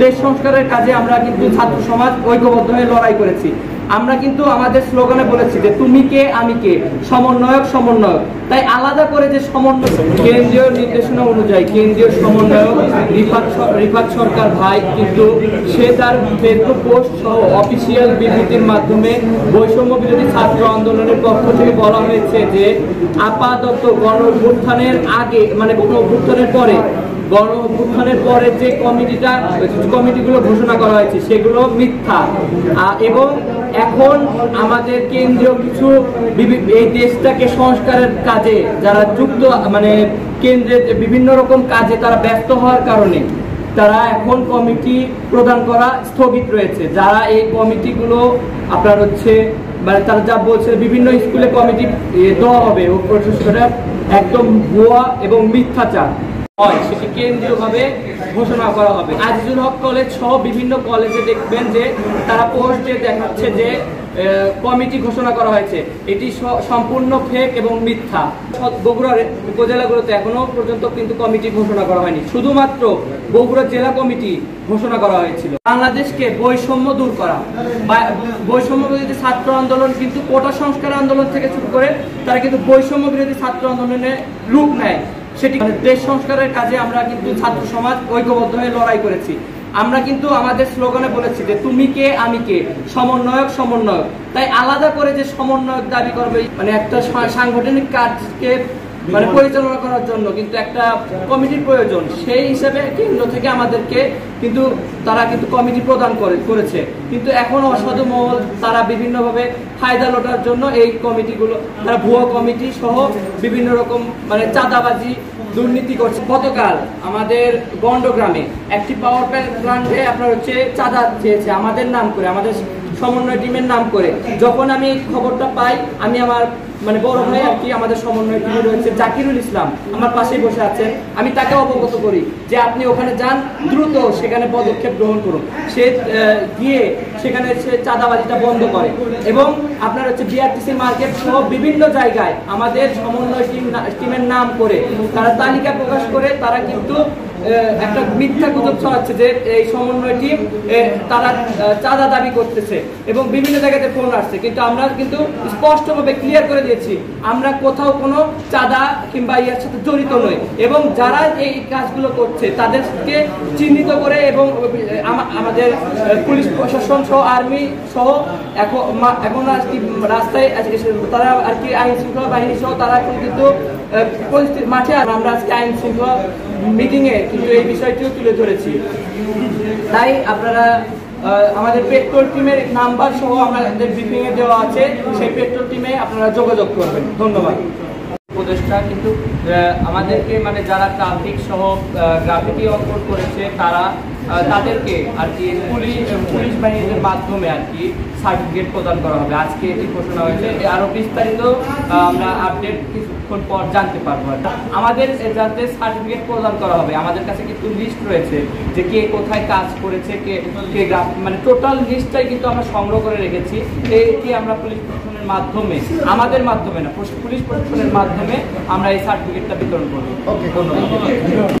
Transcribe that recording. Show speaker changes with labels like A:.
A: দেশ সংস্কারের কাজে আমরা কিন্তু ছাত্র সমাজ ঐক্যবদ্ধ হয়ে লড়াই করেছি। আমরা কিন্তু আমাদের স্লোগানে বলেছি যে তুমি কে আমি কে, সমন্বয়ক সমন্বয়ক। তাই আলাদা করে যে সমন্বয়, কেন্দ্রীয় নির্দেশনা অনুযায়ী কেন্দ্রীয় সমন্বয়ক রিফাত সরকার ভাই কিন্তু সে তার ফেসবুক পোস্ট সহ অফিসিয়াল বিবৃতির মাধ্যমে বৈষম্য বিরোধী ছাত্র আন্দোলনের পক্ষ থেকে বলা হয়েছে যে আপাতত গণ অভ্যুত্থানের আগে মানে গণ অভ্যুত্থানের পরে যে কমিটিগুলো ঘোষণা করা হয়েছে সেগুলো মিথ্যা এবং এখন আমাদের কেন্দ্রীয় কিছু এই দেশটাকে সংস্কারের কাজে যারা যুক্ত মানে কেন্দ্রের বিভিন্ন রকম কাজে তারা ব্যস্ত হওয়ার কারণে তারা এখন কমিটি প্রদান করা স্থগিত রয়েছে। যারা এই কমিটিগুলো আপনার হচ্ছে মানে তারা যা বলছে বিভিন্ন স্কুলে কমিটি দেওয়া হবে ও প্রশাসনটা একদম ভুয়া এবং মিথ্যাচার সেটি কেন্দ্রীয়ভাবে ঘোষণা করা হবে। আজিজুল হক কলেজ সহ বিভিন্ন কলেজে দেখবেন যে তারা পোস্টে দেখাচ্ছে যে কমিটি ঘোষণা করা হয়েছে, এটি সম্পূর্ণ ফেক এবং মিথ্যা। বগুড়ার উপজেলাগুলোতে এখনো পর্যন্ত কিন্তু কমিটি ঘোষণা করা হয়নি, শুধুমাত্র বগুড়া জেলা কমিটি ঘোষণা করা হয়েছিল। বাংলাদেশকে বৈষম্য দূর করা, বৈষম্য বিরোধী ছাত্র আন্দোলন কিন্তু কোটা সংস্কার আন্দোলন থেকে শুরু করে তারা কিন্তু বৈষম্য বিরোধী ছাত্র আন্দোলনে রূপ নেয়। সেটি দেশ সংস্কারের কাজে আমরা কিন্তু ছাত্র সমাজ ঐক্যবদ্ধ হয়ে লড়াই করেছি। আমরা কিন্তু আমাদের স্লোগানে বলেছি যে তুমি কে আমি কে, সমন্বয়ক সমন্বয়ক। তাই আলাদা করে যে সমন্বয়ক দাবি করবে মানে একটা সাংগঠনিক কাজকে মানে পরিচালনা করার জন্য কিন্তু একটা কমিটির প্রয়োজন, সেই হিসেবে কেন্দ্র থেকে আমাদেরকে কিন্তু তারা কিন্তু কমিটি প্রদান করেছে। কিন্তু এখন অসাধু মহল তারা বিভিন্নভাবে ফায়দা লোটার জন্য এই কমিটিগুলো তারা ভুয়া কমিটি সহ বিভিন্ন রকম মানে চাঁদাবাজি দুর্নীতি করছে। গতকাল আমাদের গন্ডগ্রামে একটি পাওয়ার প্ল্যান্টে আপনার হচ্ছে চাঁদা চেয়েছে আমাদের নাম করে, আমাদের সমন্বয় টিমের নাম করে। যখন আমি এই খবরটা পাই আমি আমার মানে বড় ভাই আর কি আমাদের সমন্বয় টিমে রয়েছে জাকিরুল ইসলাম আমার পাশেই বসে আছেন, আমি তাকে অবগত করি যে আপনি ওখানে যান, দ্রুত সেখানে পদক্ষেপ গ্রহণ করুন। সে গিয়ে সেখানে সে চাঁদাবাজিটা বন্ধ করে এবং আপনার হচ্ছে বিআরটিসি মার্কেট সহ বিভিন্ন জায়গায় আমাদের সমন্বয় টিমের নাম করে তারা তালিকা প্রকাশ করে তারা কিন্তু একটা মিথ্যা গুজব ছড়াচ্ছে যে এই সমন্বয় টিম তারা চাঁদা দাবি করতেছে এবং বিভিন্ন জায়গাতে ফোন আসছে। কিন্তু আমরা কিন্তু স্পষ্টভাবে ক্লিয়ার করে দিয়েছি আমরা কোথাও কোনো চাঁদা কিংবা ইয়ার সাথে জড়িত নই এবং যারা এই কাজগুলো করছে তাদেরকে চিহ্নিত করে এবং আমাদের পুলিশ প্রশাসন সহ আর্মি সহ এখন আর কি রাস্তায় তারা আর কি আইন শৃঙ্খলা বাহিনী সহ তারা এখন কিন্তু মাঠে আমরা আজকে আইন শৃঙ্খলা মিটিংয়ে কিন্তু এই বিষয়টিও তুলে ধরেছি। তাই আপনারা আমাদের পেট্রোল টিমের নাম্বার সহ আমাদের ব্রিফিং এ দেওয়া আছে, সেই পেট্রোল টিমে আপনারা যোগাযোগ করবেন। ধন্যবাদ। উপদেষ্টা কিন্তু আমাদেরকে মানে যারা ট্রাফিক সহ গ্রাফিটি অঙ্কন করেছে তাদেরকে আর কি পুলিশ বাহিনীর মাধ্যমে আর কি সার্টিফিকেট প্রদান করা হবে। আজকে এটি ঘোষণা হয়েছে, আরো বিস্তারিত আমরা আপডেট কিছুক্ষণ পর জানতে পারবো। আমাদের যাতে সার্টিফিকেট প্রদান করা হবে আমাদের কাছে কিন্তু লিস্ট রয়েছে যে কে কোথায় কাজ করেছে, কে মানে টোটাল লিস্টটাই কিন্তু আমরা সংগ্রহ করে রেখেছি। এটি আমরা পুলিশ প্রশাসনের মাধ্যমে, আমাদের মাধ্যমে না, পুলিশ প্রশাসনের মাধ্যমে আমরা এই সার্টিফিকেটটা বিতরণ করবো।